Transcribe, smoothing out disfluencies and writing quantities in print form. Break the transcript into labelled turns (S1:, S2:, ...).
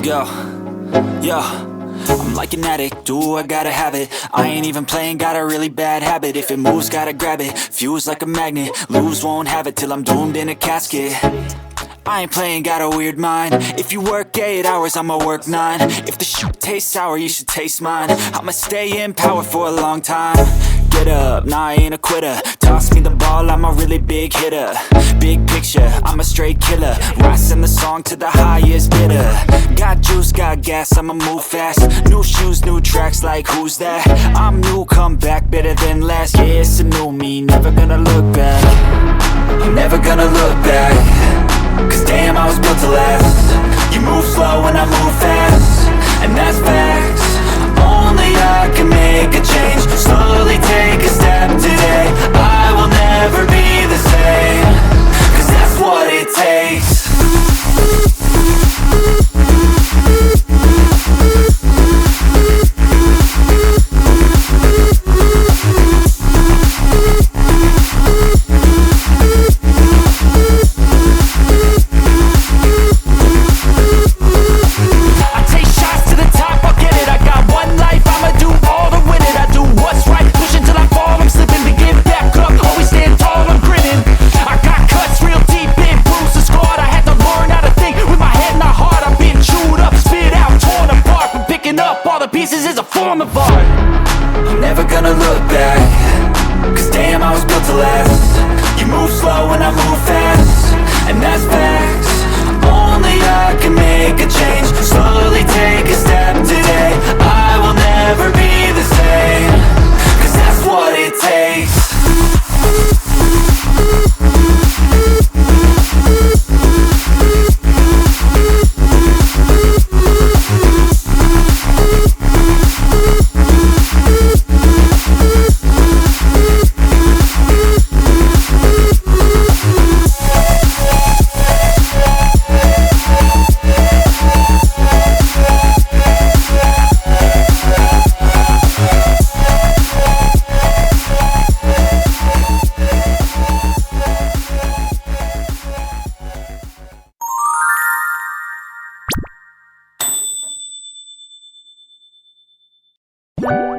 S1: Yo, yo, I'm like an addict, do I gotta have it. I ain't even playing, got a really bad habit. If it moves, gotta grab it, fuse like a magnet. Lose, won't have it till I'm doomed in a casket. I ain't playing, got a weird mind. If you work 8 hours, I'ma work 9. If the shit tastes sour, you should taste mine. I'ma stay in power for a long time. Get up, nah, I ain't a quitter. Toss me the ball, I'm a really big hitter. Big picture, I'm a straight killer. Rising the song to the highest bidder. Got juice, got gas, I'ma move fast. New shoes, new tracks, like who's that? I'm new, come back, better than last. Yeah, it's a new me, never gonna look back. I'm never gonna look back. Cause damn, I was built to last. You move slow and I move fast, and that's facts. Only I can make a change. Slowly take a step today. I will never be the same. Cause that's what it takes. Pieces is a form of art. I'm never gonna look back. Cause damn, I was built to last. You move slow and I move fast, and that's facts. Only I can make a change. Slowly take a step today. I will never be the same. Cause that's what it takes.
S2: You